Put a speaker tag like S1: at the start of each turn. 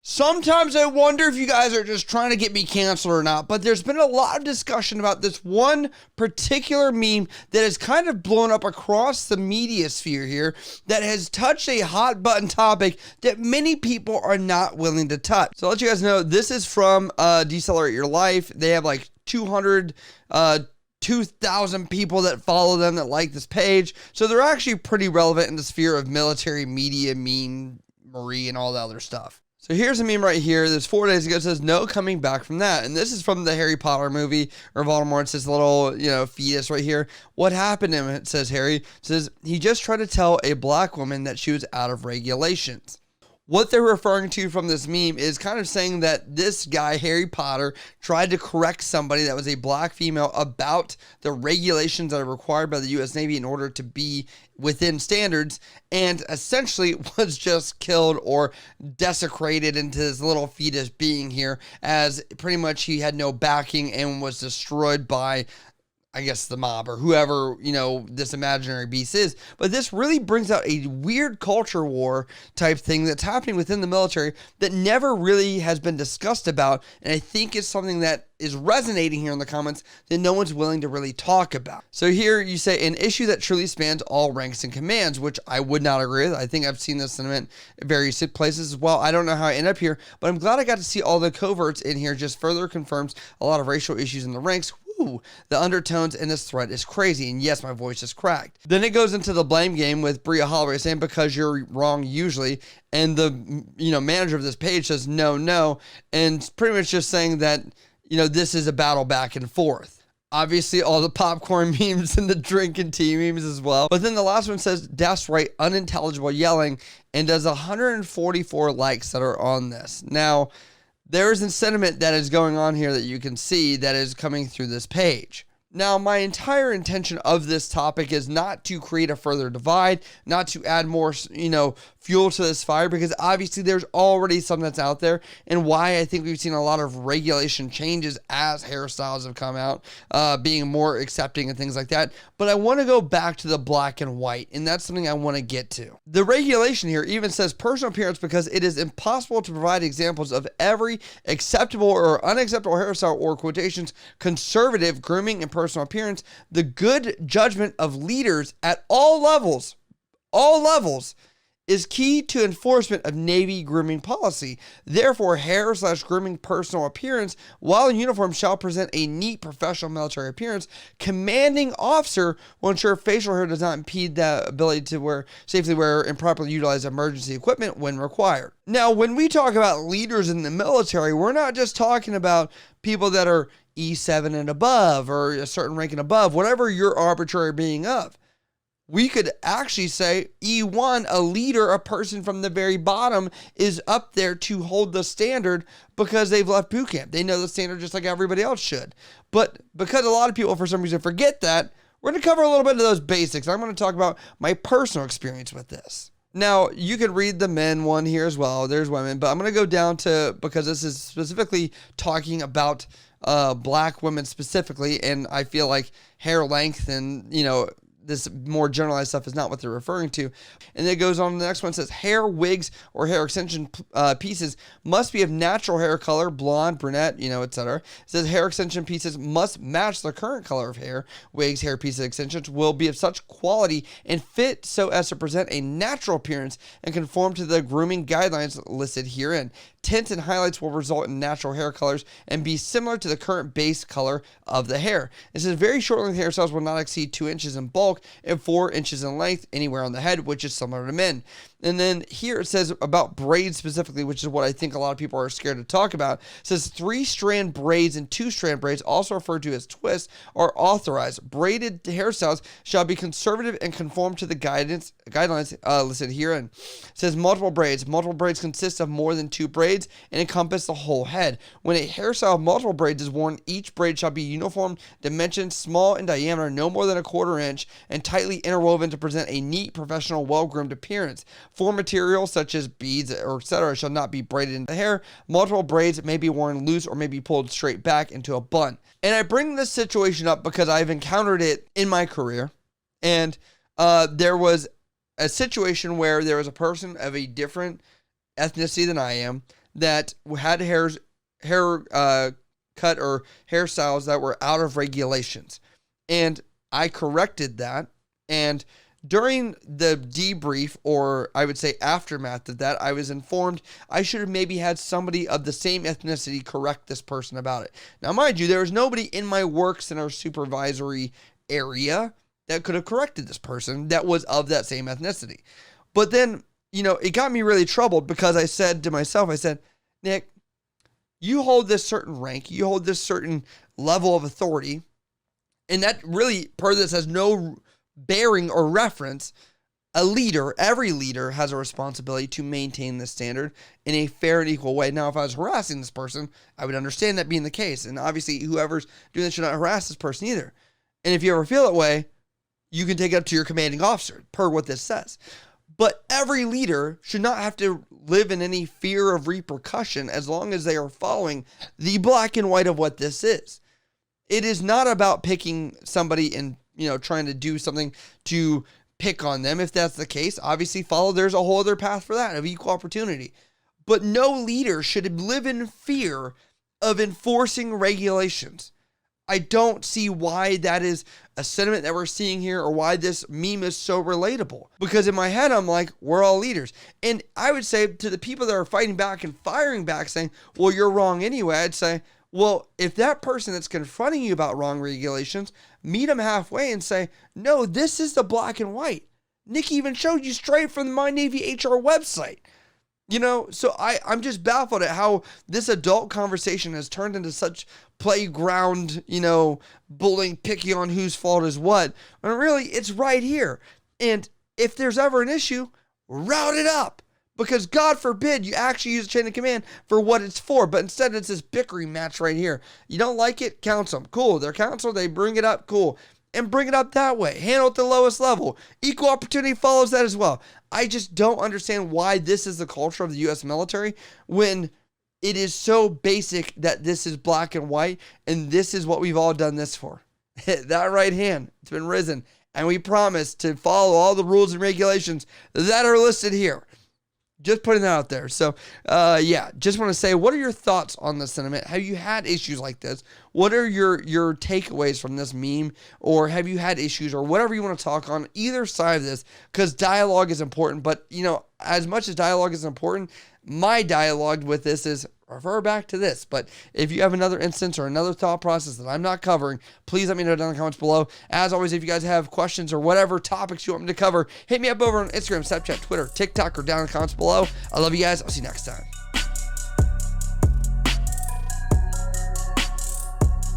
S1: Sometimes I wonder if you guys are just trying to get me canceled or not, but there's been a lot of discussion about this one particular meme that has kind of blown up across the media sphere here that has touched a hot button topic that many people are not willing to touch. So I'll let you guys know, this is from Decelerate Your Life. They have like 2,000 people that follow them that like this page. So they're actually pretty relevant in the sphere of military, media, Marie, and all that other stuff. So here's a meme right here. This 4 days ago. It says, no coming back from that. And this is from the Harry Potter movie, or Voldemort. It's this little, fetus right here. What happened to him? It says Harry. It says, he just tried to tell a black woman that she was out of regulations. What they're referring to from this meme is kind of saying that this guy, Harry Potter, tried to correct somebody that was a black female about the regulations that are required by the U.S. Navy in order to be within standards, and essentially was just killed or desecrated into this little fetus being here, as pretty much he had no backing and was destroyed by, I guess, the mob or whoever, this imaginary beast is. But this really brings out a weird culture war type thing that's happening within the military that never really has been discussed about. And I think it's something that is resonating here in the comments that no one's willing to really talk about. So here you say, an issue that truly spans all ranks and commands, which I would not agree with. I think I've seen this sentiment in various places as well. I don't know how I end up here, but I'm glad I got to see all the coverts in here. Just further confirms a lot of racial issues in the ranks. The undertones in this thread is crazy, and yes, my voice is cracked. Then it goes into the blame game with Bria Holloway saying, because you're wrong usually, and the manager of this page says no, and pretty much just saying that this is a battle back and forth. Obviously, all the popcorn memes and the drinking tea memes as well. But then the last one says, that's right, unintelligible yelling, and does 144 likes that are on this. Now, there is a sentiment that is going on here that you can see that is coming through this page. Now, my entire intention of this topic is not to create a further divide, not to add more, fuel to this fire, because obviously there's already some that's out there, and why I think we've seen a lot of regulation changes as hairstyles have come out, being more accepting and things like that. But I want to go back to the black and white, and that's something I want to get to. The regulation here even says personal appearance because it is impossible to provide examples of every acceptable or unacceptable hairstyle or quotations, conservative grooming and personal appearance, the good judgment of leaders at all levels, is key to enforcement of Navy grooming policy. Therefore, hair/grooming personal appearance while in uniform shall present a neat professional military appearance. Commanding officer will ensure facial hair does not impede the ability to safely wear and properly utilize emergency equipment when required. Now, when we talk about leaders in the military, we're not just talking about people that are E7 and above, or a certain rank and above, whatever your arbitrary being of. We could actually say E1, a leader, a person from the very bottom, is up there to hold the standard because they've left boot camp. They know the standard just like everybody else should. But because a lot of people, for some reason, forget that, we're going to cover a little bit of those basics. I'm going to talk about my personal experience with this. Now, you could read the men one here as well. There's women. But I'm going to go down to, because this is specifically talking about black women specifically, and I feel like hair length and, this more generalized stuff is not what they're referring to. And then it goes on to the next one. It says hair wigs or hair extension pieces must be of natural hair color, blonde, brunette, etc. It says hair extension pieces must match the current color of hair. Wigs, hair pieces, extensions will be of such quality and fit so as to present a natural appearance and conform to the grooming guidelines listed herein. Tints and highlights will result in natural hair colors and be similar to the current base color of the hair. It says very short length hairstyles will not exceed 2 inches in bulk and 4 inches in length anywhere on the head, which is similar to men. And then here it says about braids specifically, which is what I think a lot of people are scared to talk about. It says 3-strand braids and 2-strand braids, also referred to as twists, are authorized. Braided hairstyles shall be conservative and conform to the guidelines listed herein. It says multiple braids. Multiple braids consist of more than 2 braids and encompass the whole head. When a hairstyle of multiple braids is worn, each braid shall be uniform dimensions, small in diameter, no more than a 1/4 inch, and tightly interwoven to present a neat, professional, well-groomed appearance. For materials such as beads or etc. shall not be braided into the hair. Multiple braids may be worn loose or may be pulled straight back into a bun. And I bring this situation up because I've encountered it in my career. And there was a situation where there was a person of a different ethnicity than I am that had hair cut or hairstyles that were out of regulations. And I corrected that. And during the debrief, or I would say aftermath of that, I was informed I should have maybe had somebody of the same ethnicity correct this person about it. Now, mind you, there was nobody in my work center supervisory area that could have corrected this person that was of that same ethnicity. But then, it got me really troubled because I said to myself, Nick, you hold this certain rank, you hold this certain level of authority, and that really, per this, has no bearing or reference. Every leader has a responsibility to maintain this standard in a fair and equal way. Now, if I was harassing this person, I would understand that being the case. And obviously, whoever's doing this should not harass this person either. And if you ever feel that way, you can take it up to your commanding officer, per what this says. But every leader should not have to live in any fear of repercussion as long as they are following the black and white of what this is. It is not about picking somebody and, trying to do something to pick on them. If that's the case, obviously there's a whole other path for that of equal opportunity. But no leader should live in fear of enforcing regulations. I don't see why that is a sentiment that we're seeing here or why this meme is so relatable. Because in my head, I'm like, we're all leaders. And I would say to the people that are fighting back and firing back saying, well, you're wrong anyway, I'd say, well, if that person that's confronting you about wrong regulations, meet them halfway and say, no, this is the black and white. Nicky even showed you straight from the My Navy HR website. So I'm just baffled at how this adult conversation has turned into such playground, bullying, picking on whose fault is what. When really, it's right here. And if there's ever an issue, route it up. Because God forbid you actually use a chain of command for what it's for. But instead, it's this bickering match right here. You don't like it? Counsel them. Cool. They're counsel. They bring it up. Cool. And bring it up that way. Handle it at the lowest level. Equal opportunity follows that as well. I just don't understand why this is the culture of the U.S. military when it is so basic that this is black and white and this is what we've all done this for. That right hand, it's been risen. And we promise to follow all the rules and regulations that are listed here. Just putting that out there. So, just want to say, what are your thoughts on this sentiment? Have you had issues like this? What are your takeaways from this meme? Or have you had issues or whatever you want to talk on either side of this? Because dialogue is important. But, as much as dialogue is important, my dialogue with this is refer back to this. But if you have another instance or another thought process that I'm not covering, please let me know down in the comments below. As always, if you guys have questions or whatever topics you want me to cover, hit me up over on Instagram, Snapchat, Twitter, TikTok, or down in the comments below. I love you guys. I'll see you next time.